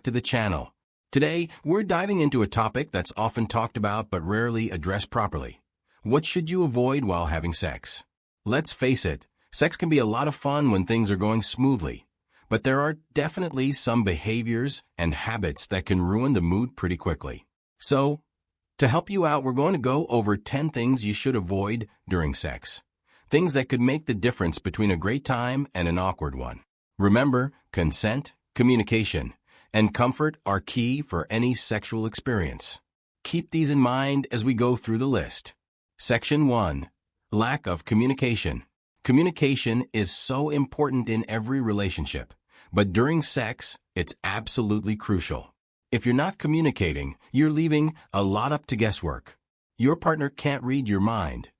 back to the channel. Today, we're diving into a topic that's often talked about but rarely addressed properly. What should you avoid while having sex? Let's face it, sex can be a lot of fun when things are going smoothly, but there are definitely some behaviors and habits that can ruin the mood pretty quickly. So, to help you out, we're going to go over 10 things you should avoid during sex. Things that could make the difference between a great time and an awkward one. Remember, consent, communication, and comfort are key for any sexual experience. Keep these in mind as we go through the list. Section 1. Lack of communication. Communication is so important in every relationship, but during sex, it's absolutely crucial. If you're not communicating, you're leaving a lot up to guesswork. Your partner can't read your mind,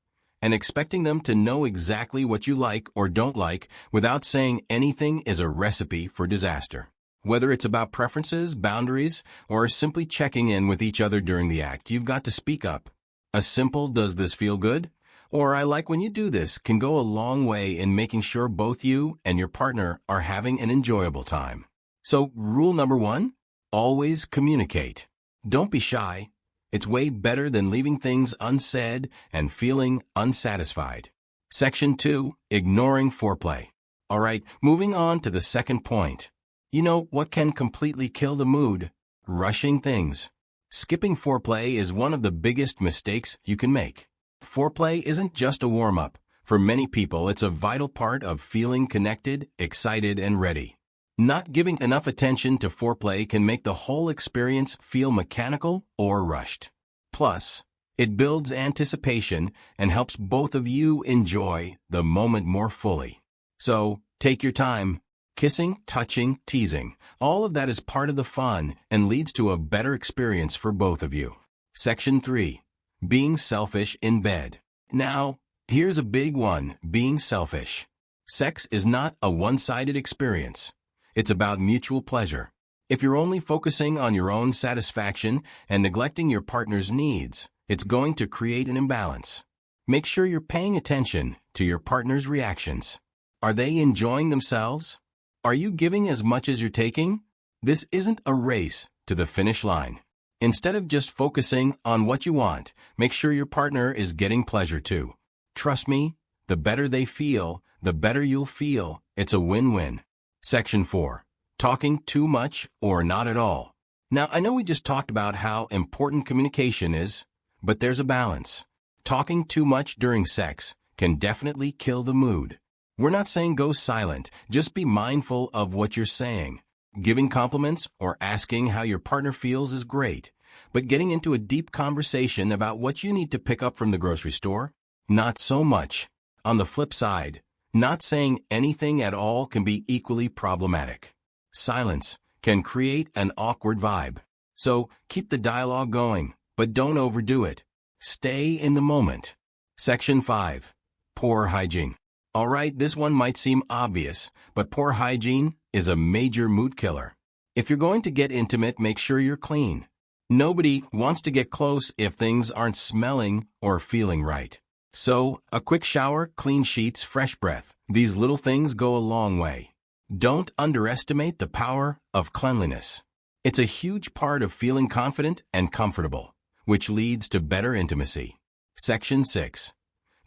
and expecting them to know exactly what you like or don't like without saying anything is a recipe for disaster. Whether it's about preferences, boundaries, or simply checking in with each other during the act, you've got to speak up. A simple "does this feel good?" or "I like when you do this" can go a long way in making sure both you and your partner are having an enjoyable time. So, rule number 1, always communicate. Don't be shy. It's way better than leaving things unsaid and feeling unsatisfied. Section 2. Ignoring foreplay. Alright, moving on to the second point. You know what can completely kill the mood? Rushing things. Skipping foreplay is one of the biggest mistakes you can make. Foreplay isn't just a warm-up. For many people, it's a vital part of feeling connected, excited, and ready. Not giving enough attention to foreplay can make the whole experience feel mechanical or rushed. Plus, it builds anticipation and helps both of you enjoy the moment more fully. So, take your time. Kissing, touching, teasing, all of that is part of the fun and leads to a better experience for both of you. Section 3. Being selfish in bed. Now, here's a big one, being selfish. Sex is not a one-sided experience. It's about mutual pleasure. If you're only focusing on your own satisfaction and neglecting your partner's needs, it's going to create an imbalance. Make sure you're paying attention to your partner's reactions. Are they enjoying themselves? Are you giving as much as you're taking? This isn't a race to the finish line. Instead of just focusing on what you want, make sure your partner is getting pleasure too. Trust me, the better they feel, the better you'll feel. It's a win-win. Section 4. Talking too much or not at all. Now, I know we just talked about how important communication is, but there's a balance. Talking too much during sex can definitely kill the mood. We're not saying go silent, just be mindful of what you're saying. Giving compliments or asking how your partner feels is great, but getting into a deep conversation about what you need to pick up from the grocery store? Not so much. On the flip side, not saying anything at all can be equally problematic. Silence can create an awkward vibe. So keep the dialogue going, but don't overdo it. Stay in the moment. Section 5. Poor hygiene. Alright, this one might seem obvious, but poor hygiene is a major mood killer. If you're going to get intimate, make sure you're clean. Nobody wants to get close if things aren't smelling or feeling right. So, a quick shower, clean sheets, fresh breath. These little things go a long way. Don't underestimate the power of cleanliness. It's a huge part of feeling confident and comfortable, which leads to better intimacy. Section 6.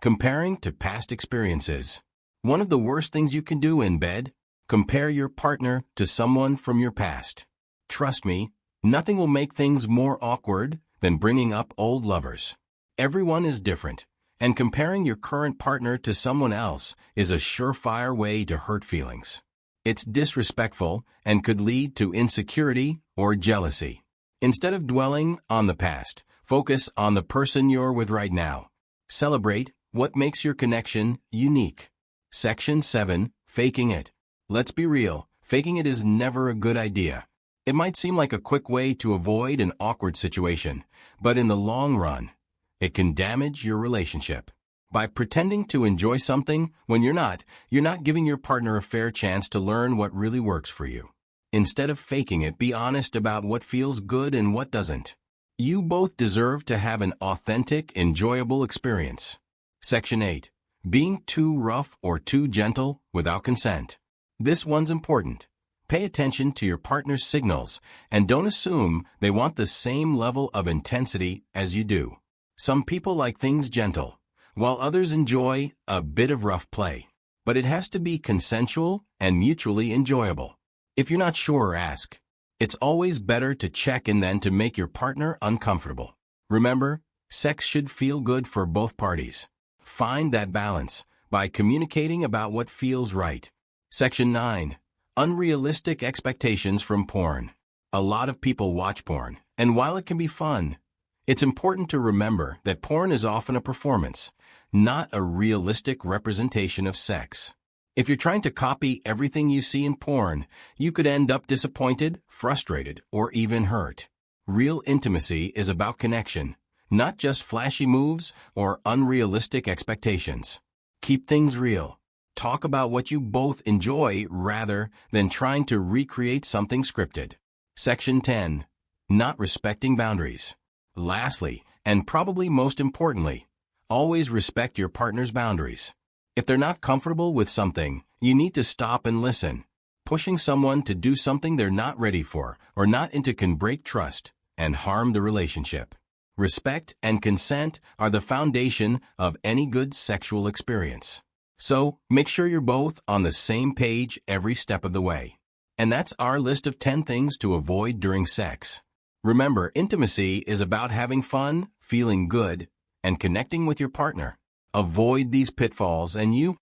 Comparing to past experiences. One of the worst things you can do in bed, compare your partner to someone from your past. Trust me, nothing will make things more awkward than bringing up old lovers. Everyone is different, and comparing your current partner to someone else is a surefire way to hurt feelings. It's disrespectful and could lead to insecurity or jealousy. Instead of dwelling on the past, focus on the person you're with right now. Celebrate what makes your connection unique. Section 7. Faking it. Let's be real, faking it is never a good idea. It might seem like a quick way to avoid an awkward situation, but in the long run, it can damage your relationship. By pretending to enjoy something when you're not giving your partner a fair chance to learn what really works for you. Instead of faking it, be honest about what feels good and what doesn't. You both deserve to have an authentic, enjoyable experience. Section 8. Being too rough or too gentle without consent. This one's important. Pay attention to your partner's signals and don't assume they want the same level of intensity as you do. Some people like things gentle, while others enjoy a bit of rough play. But it has to be consensual and mutually enjoyable. If you're not sure, ask. It's always better to check in than to make your partner uncomfortable. Remember, sex should feel good for both parties. Find that balance by communicating about what feels right. Section 9. Unrealistic expectations from porn. A lot of people watch porn, and while it can be fun, it's important to remember that porn is often a performance, not a realistic representation of sex. If you're trying to copy everything you see in porn, you could end up disappointed, frustrated, or even hurt. Real intimacy is about connection, not just flashy moves or unrealistic expectations. Keep things real. Talk about what you both enjoy rather than trying to recreate something scripted. Section 10. Not respecting boundaries. Lastly, and probably most importantly, always respect your partner's boundaries. If they're not comfortable with something, you need to stop and listen. Pushing someone to do something they're not ready for or not into can break trust and harm the relationship. Respect and consent are the foundation of any good sexual experience. So, make sure you're both on the same page every step of the way. And that's our list of 10 things to avoid during sex. Remember, intimacy is about having fun, feeling good, and connecting with your partner. Avoid these pitfalls and you